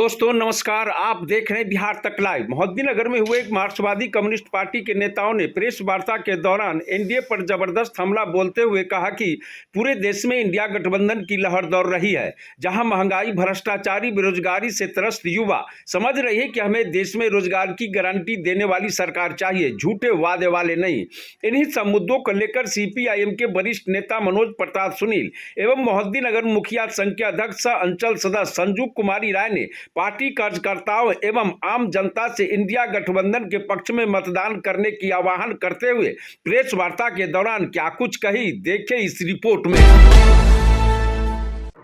दोस्तों नमस्कार। आप देख रहे हैं बिहार तक लाइव। मोहद्दीनगर में हुए एक मार्क्सवादी कम्युनिस्ट पार्टी के नेताओं ने प्रेस वार्ता के दौरान एनडीए पर जबरदस्त हमला बोलते हुए कहा कि पूरे देश में इंडिया गठबंधन की लहर दौड़ रही है, जहां महंगाई, भ्रष्टाचारी, बेरोजगारी से त्रस्त युवा समझ रही है कि हमें देश में रोजगार की गारंटी देने वाली सरकार चाहिए, झूठे वादे वाले नहीं। इन्हीं सब मुद्दों को लेकर सीपीआईएम के वरिष्ठ नेता मनोज प्रताप सुनील एवं मोहद्दीनगर मुखिया संघ के अध्यक्ष अंचल सदस्य संजू कुमारी राय ने पार्टी कार्यकर्ताओं एवं आम जनता से इंडिया गठबंधन के पक्ष में मतदान करने की आह्वान करते हुए प्रेस वार्ता के दौरान क्या कुछ कही, देखें इस रिपोर्ट में।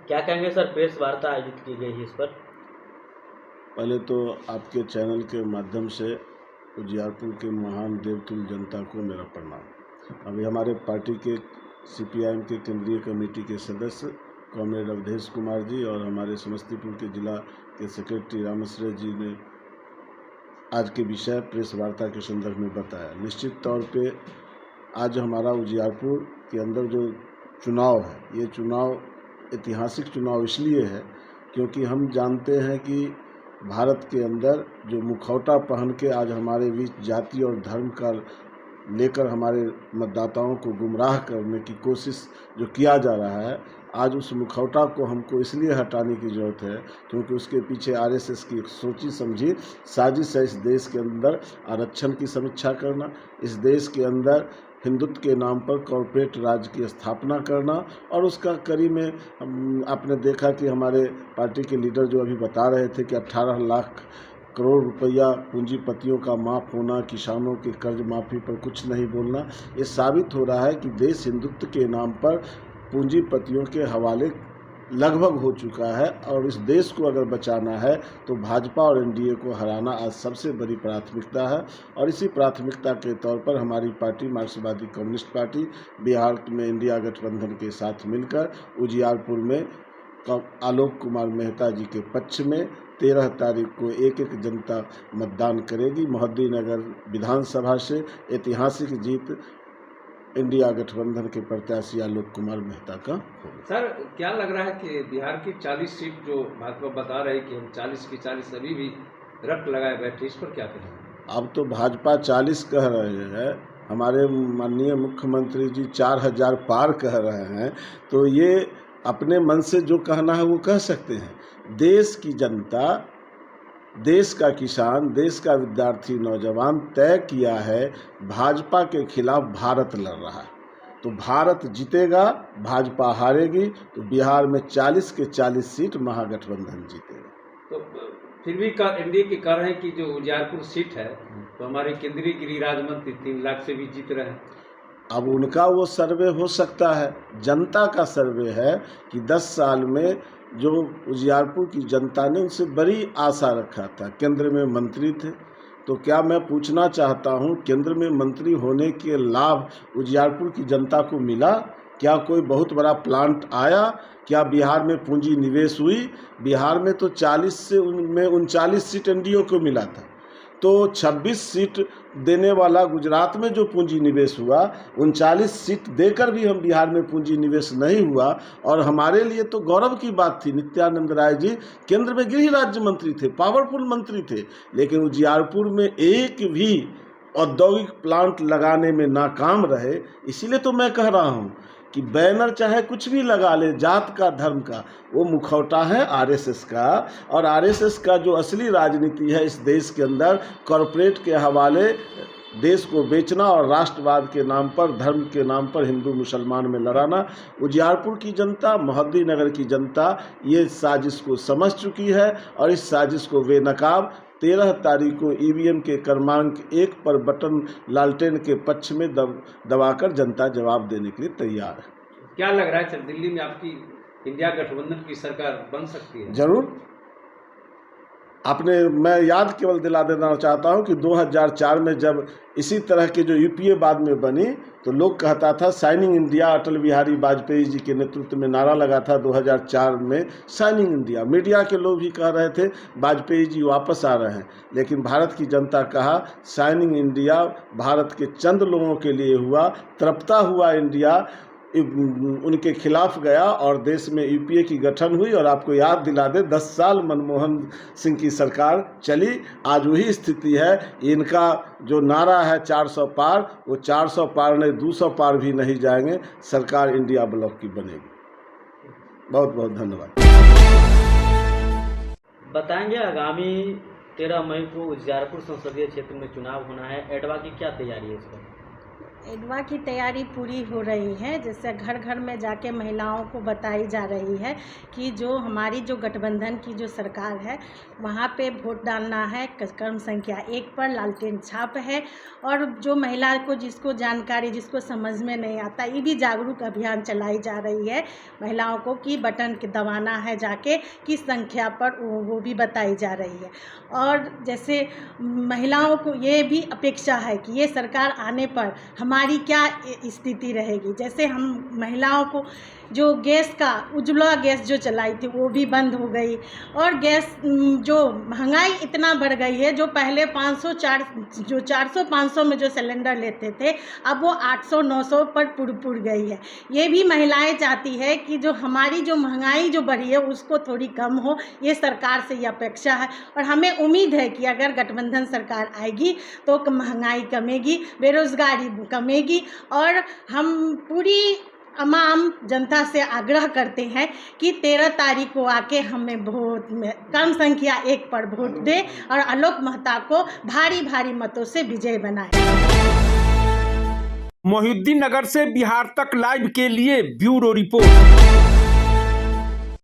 क्या कहेंगे सर, प्रेस वार्ता आयोजित की गई है इस पर? पहले तो आपके चैनल के माध्यम से उजियारपुर के महान देवतुल्य जनता को मेरा प्रणाम। अभी हमारे पार्टी के सीपीआईएम के केंद्रीय कमेटी के सदस्य कॉमरेड अवधेश कुमार जी और हमारे समस्तीपुर के जिला के सेक्रेटरी रामेश्वर जी ने आज के विषय प्रेस वार्ता के संदर्भ में बताया। निश्चित तौर पे आज हमारा उजियारपुर के अंदर जो चुनाव है, ये चुनाव ऐतिहासिक चुनाव इसलिए है क्योंकि हम जानते हैं कि भारत के अंदर जो मुखौटा पहन के आज हमारे बीच जाति और धर्म का लेकर हमारे मतदाताओं को गुमराह करने की कोशिश जो किया जा रहा है, आज उस मुखौटा को हमको इसलिए हटाने की ज़रूरत है क्योंकि उसके पीछे आरएसएस की एक सोची समझी साजिश है। इस देश के अंदर आरक्षण की समीक्षा करना, इस देश के अंदर हिंदुत्व के नाम पर कॉरपोरेट राज की स्थापना करना, और उसका कड़ी में आपने देखा कि हमारे पार्टी के लीडर जो अभी बता रहे थे कि 18 लाख करोड़ रुपया पूंजीपतियों का माफ़ होना, किसानों के कर्ज माफ़ी पर कुछ नहीं बोलना, ये साबित हो रहा है कि देश हिंदुत्व के नाम पर पूंजीपतियों के हवाले लगभग हो चुका है। और इस देश को अगर बचाना है तो भाजपा और एनडीए को हराना आज सबसे बड़ी प्राथमिकता है। और इसी प्राथमिकता के तौर पर हमारी पार्टी मार्क्सवादी कम्युनिस्ट पार्टी बिहार में इंडिया गठबंधन के साथ मिलकर उजियारपुर में आलोक कुमार मेहता जी के पक्ष में 13 तारीख को एक जनता मतदान करेगी। मोहद्दीनगर विधानसभा से ऐतिहासिक जीत इंडिया गठबंधन के प्रत्याशी आलोक कुमार मेहता का होगा। सर, क्या लग रहा है कि बिहार की 40 सीट जो भाजपा बता रहे कि हम 40 की 40 अभी भी रट लगाए बैठे, इस पर क्या कहेंगे? अब तो भाजपा 40 कह रहे हैं, हमारे माननीय मुख्यमंत्री जी 4000 पार कह रहे हैं, तो ये अपने मन से जो कहना है वो कह सकते हैं। देश की जनता, देश का किसान, देश का विद्यार्थी नौजवान तय किया है भाजपा के खिलाफ भारत लड़ रहा है, तो भारत जीतेगा, भाजपा हारेगी, तो बिहार में 40 के 40 सीट महागठबंधन जीतेगा। तो फिर भी एनडीए के कह रहे हैं कि जो उजियारपुर सीट है तो हमारे केंद्रीय गृह राज्य मंत्री 3 लाख से भी जीत रहे हैं। अब उनका वो सर्वे हो सकता है, जनता का सर्वे है कि 10 साल में जो उजियारपुर की जनता ने उनसे बड़ी आशा रखा था, केंद्र में मंत्री थे, तो क्या मैं पूछना चाहता हूं, केंद्र में मंत्री होने के लाभ उजियारपुर की जनता को मिला? क्या कोई बहुत बड़ा प्लांट आया? क्या बिहार में पूंजी निवेश हुई? बिहार में तो 40 से उनमें 39 सीट एनडीए को मिला था, तो 26 सीट देने वाला गुजरात में जो पूंजी निवेश हुआ, 39 सीट देकर भी हम बिहार में पूंजी निवेश नहीं हुआ। और हमारे लिए तो गौरव की बात थी, नित्यानंद राय जी केंद्र में गृह राज्य मंत्री थे, पावरफुल मंत्री थे, लेकिन उजियारपुर में एक भी औद्योगिक प्लांट लगाने में नाकाम रहे। इसीलिए तो मैं कह रहा हूँ कि बैनर चाहे कुछ भी लगा ले, जात का, धर्म का, वो मुखौटा है आरएसएस का। और आरएसएस का जो असली राजनीति है इस देश के अंदर, कॉरपोरेट के हवाले देश को बेचना और राष्ट्रवाद के नाम पर, धर्म के नाम पर हिंदू मुसलमान में लड़ाना। उजियारपुर की जनता, मोहद्दीनगर की जनता ये साजिश को समझ चुकी है और इस साजिश को बेनकाब 13 तारीख को ईवीएम के क्रमांक 1 पर बटन लालटेन के पक्ष में दबाकर जनता जवाब देने के लिए तैयार है। क्या लग रहा है सर, दिल्ली में आपकी इंडिया गठबंधन की सरकार बन सकती है? जरूर। मैं याद केवल दिला देना चाहता हूं कि 2004 में जब इसी तरह के जो यूपीए बाद में बनी, तो लोग कहता था शाइनिंग इंडिया, अटल बिहारी वाजपेयी जी के नेतृत्व में नारा लगा था 2004 में शाइनिंग इंडिया। मीडिया के लोग भी कह रहे थे वाजपेयी जी वापस आ रहे हैं, लेकिन भारत की जनता कहा शाइनिंग इंडिया भारत के चंद लोगों के लिए हुआ, तड़पता हुआ इंडिया उनके खिलाफ गया और देश में यूपीए की गठन हुई। और आपको याद दिला दे 10 साल मनमोहन सिंह की सरकार चली, आज वही स्थिति है। इनका जो नारा है 400 पार, वो 400 पार नहीं 200 पार भी नहीं जाएंगे, सरकार इंडिया ब्लॉक की बनेगी। बहुत बहुत धन्यवाद। बताएंगे आगामी 13 मई को उजियारपुर संसदीय क्षेत्र में चुनाव होना है, एडवा की क्या तैयारी है इस पर? एडवा की तैयारी पूरी हो रही है। जैसे घर घर में जाके महिलाओं को बताई जा रही है कि जो हमारी जो गठबंधन की जो सरकार है वहाँ पे वोट डालना है, क्रम संख्या 1 पर लालटेन छाप है। और जो महिला को जिसको जानकारी, जिसको समझ में नहीं आता, ये भी जागरूक अभियान चलाई जा रही है महिलाओं को कि बटन के दबाना है जाके, किस संख्या पर, वो भी बताई जा रही है। और जैसे महिलाओं को ये भी अपेक्षा है कि ये सरकार आने पर हमारी क्या स्थिति रहेगी। जैसे हम महिलाओं को जो गैस का उज्ज्वला गैस जो चलाई थी वो भी बंद हो गई। और गैस जो महंगाई इतना बढ़ गई है, जो पहले 400-500 में जो सिलेंडर लेते थे, अब वो 800-900 पर पुड़ गई है। ये भी महिलाएं चाहती है कि जो हमारी जो महंगाई जो बढ़ी है उसको थोड़ी कम हो, ये सरकार से ये अपेक्षा है। और हमें उम्मीद है कि अगर गठबंधन सरकार आएगी तो महंगाई कमेगी, बेरोजगारी कमेगी। और हम पूरी तमाम जनता से आग्रह करते हैं कि 13 तारीख को आके हमें वोट में कम संख्या 1 पर वोट दे और आलोक मेहता को भारी भारी मतों से विजय बनाए। मोहिउद्दीन नगर से बिहार तक लाइव के लिए ब्यूरो रिपोर्ट।